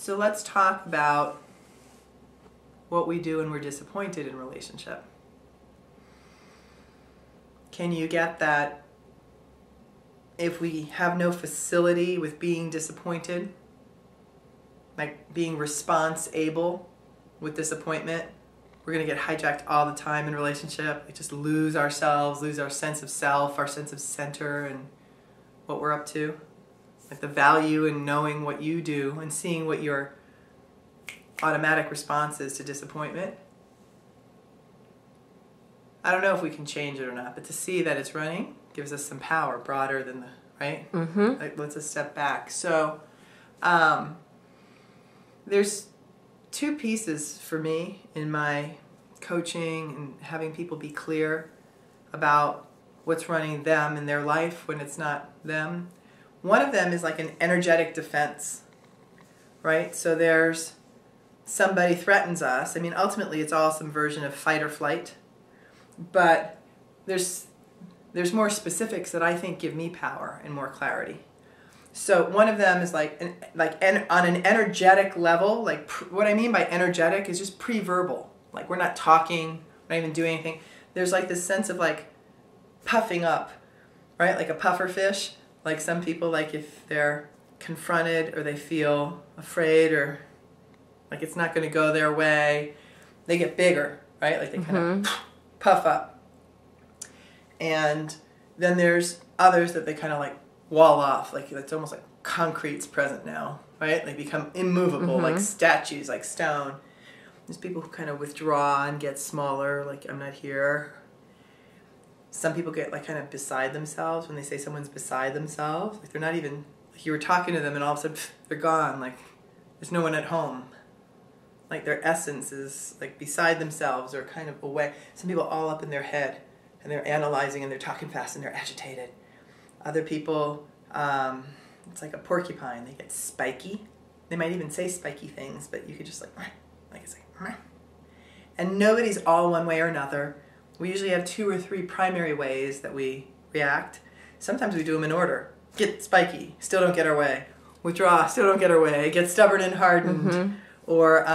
So let's talk about what we do when we're disappointed in a relationship. Can you get that if we have no facility with being disappointed, like being response able with disappointment, we're going to get hijacked all the time in a relationship. We just lose ourselves, lose our sense of self, our sense of center and what we're up to. Like the value in knowing what you do and seeing what your automatic response is to disappointment. I don't know if we can change it or not, but to see that it's running gives us some power broader than the, right? Mm-hmm. Like, let's just step back. So there's two pieces for me in my coaching and having people be clear about what's running them in their life when it's not them. One of them is like an energetic defense, right? So there's somebody threatens us. I mean, ultimately it's all some version of fight or flight, but there's more specifics that I think give me power and more clarity. So one of them is on an energetic level, like what I mean by energetic is just pre-verbal. Like we're not talking, we're not even doing anything. There's like this sense of like puffing up, right? Like a puffer fish. Like some people, like if they're confronted or they feel afraid or like it's not going to go their way, they get bigger, right? Like they kind of puff up. And then there's others that they kind of like wall off, like it's almost like concrete's present now, right? They become immovable, like statues, like stone. There's people who kind of withdraw and get smaller, like I'm not here. Some people get like kind of beside themselves when they say someone's beside themselves. Like they're not even, like you were talking to them and all of a sudden they're gone, like there's no one at home. Like their essence is like beside themselves or kind of away. Some people all up in their head and they're analyzing and they're talking fast and they're agitated. Other people, it's like a porcupine. They get spiky. They might even say spiky things, but you could just like it's like, and nobody's all one way or another. We usually have 2 or 3 primary ways that we react. Sometimes we do them in order. Get spiky, still don't get our way. Withdraw, still don't get our way. Get stubborn and hardened. Or,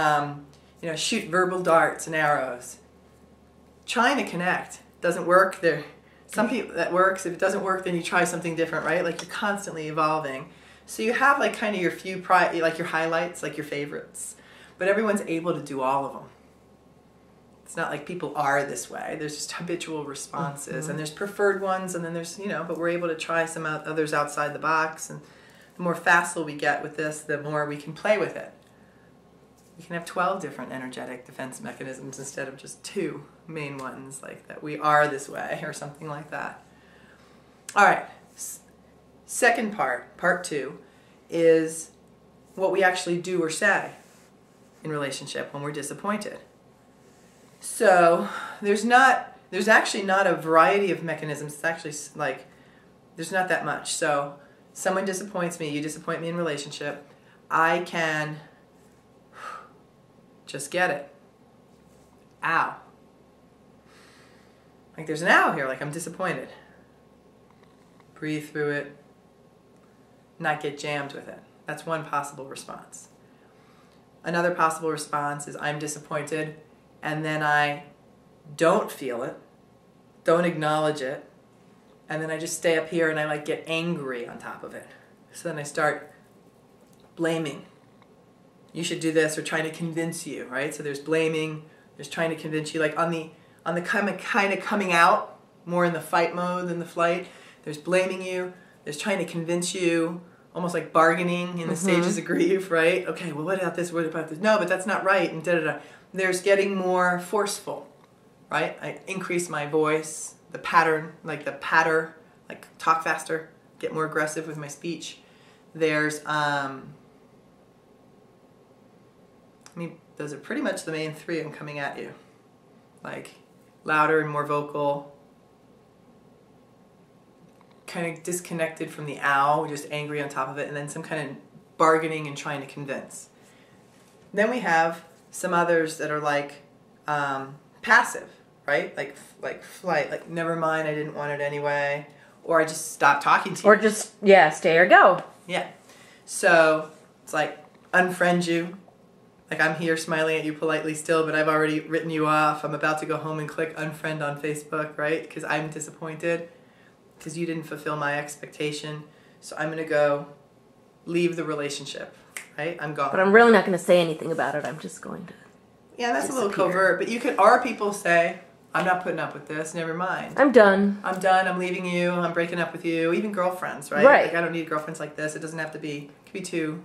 shoot verbal darts and arrows. Trying to connect doesn't work. Some people that works. If it doesn't work, then you try something different, right? Like you're constantly evolving. So you have like kind of your few, like your highlights, like your favorites. But everyone's able to do all of them. It's not like people are this way. There's just habitual responses, and there's preferred ones, and then there's, but we're able to try some others outside the box. And the more facile we get with this, the more we can play with it. We can have 12 different energetic defense mechanisms instead of just 2 main ones, like that we are this way or something like that. All right. Second part 2, is what we actually do or say in relationship when we're disappointed. So there's actually not a variety of mechanisms. It's actually like there's not that much. So someone disappoints me, you disappoint me in relationship, I can just get it. Ow. Like there's an ow here, like I'm disappointed. Breathe through it. Not get jammed with it. That's one possible response. Another possible response is I'm disappointed and then I don't feel it, don't acknowledge it, and then I just stay up here and I like get angry on top of it. So then I start blaming. You should do this, or trying to convince you, right? So there's blaming, there's trying to convince you, like on the kind of coming out, more in the fight mode than the flight. There's blaming you, there's trying to convince you, almost like bargaining in the stages of grief, right? Okay, well what about this, what about this? No, but that's not right, and da-da-da. There's getting more forceful, right? I increase my voice, the pattern, like the patter, like talk faster, get more aggressive with my speech. There's, those are pretty much the main 3 I'm coming at you. Like louder and more vocal, kind of disconnected from the ow, just angry on top of it, and then some kind of bargaining and trying to convince. Then we have some others that are like passive, right? Like flight, like never mind, I didn't want it anyway, or I just stopped talking to you. Or just, stay or go. Yeah. So it's like unfriend you. Like, I'm here smiling at you politely still, but I've already written you off. I'm about to go home and click unfriend on Facebook, right? Because I'm disappointed because you didn't fulfill my expectation. So I'm going to go leave the relationship, right? I'm gone. But I'm really not going to say anything about it. I'm just going to Yeah, that's disappear. a little covert. But you could, or people say, I'm not putting up with this, never mind. I'm done. I'm done, I'm leaving you, I'm breaking up with you. Even girlfriends, right? Right. Like, I don't need girlfriends like this. It doesn't have to be, it could be two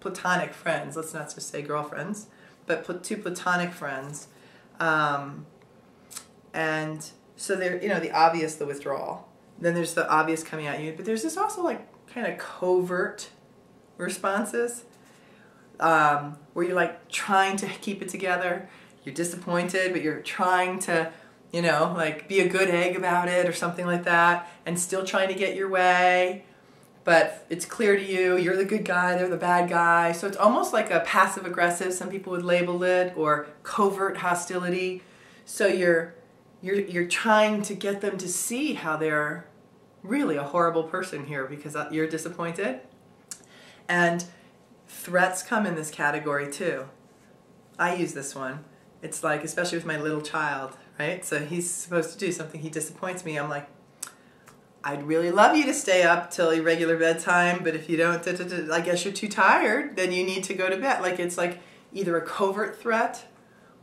platonic friends. Let's not just say girlfriends, but two platonic friends. And so there, you know, the obvious, the withdrawal. Then there's the obvious coming at you, but there's this also like kind of covert responses where you're like trying to keep it together. You're disappointed, but you're trying to, you know, like be a good egg about it or something like that, and still trying to get your way. But it's clear to you, you're the good guy, they're the bad guy. So it's almost like a passive aggressive, some people would label it, or covert hostility. So you're trying to get them to see how they're really a horrible person here because you're disappointed. And threats come in this category too. I use this one. It's like, especially with my little child, right? So he's supposed to do something, he disappoints me. I'm like, I'd really love you to stay up till irregular bedtime, but if you don't, I guess you're too tired, then you need to go to bed. Like, it's like either a covert threat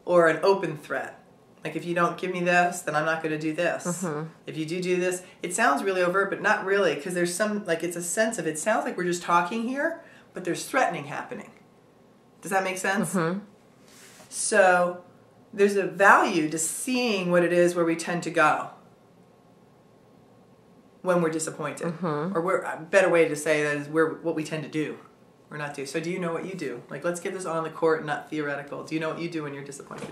or an open threat. Like, if you don't give me this, then I'm not going to do this. Mm-hmm. If you do this, it sounds really overt, but not really, because there's some, like, it's a sense of, it sounds like we're just talking here, but there's threatening happening. Does that make sense? Mm-hmm. So there's a value to seeing what it is where we tend to go when we're disappointed. Mm-hmm. Or a better way to say that is what we tend to do or not do. So do you know what you do? Like, let's get this on the court, not theoretical. Do you know what you do when you're disappointed?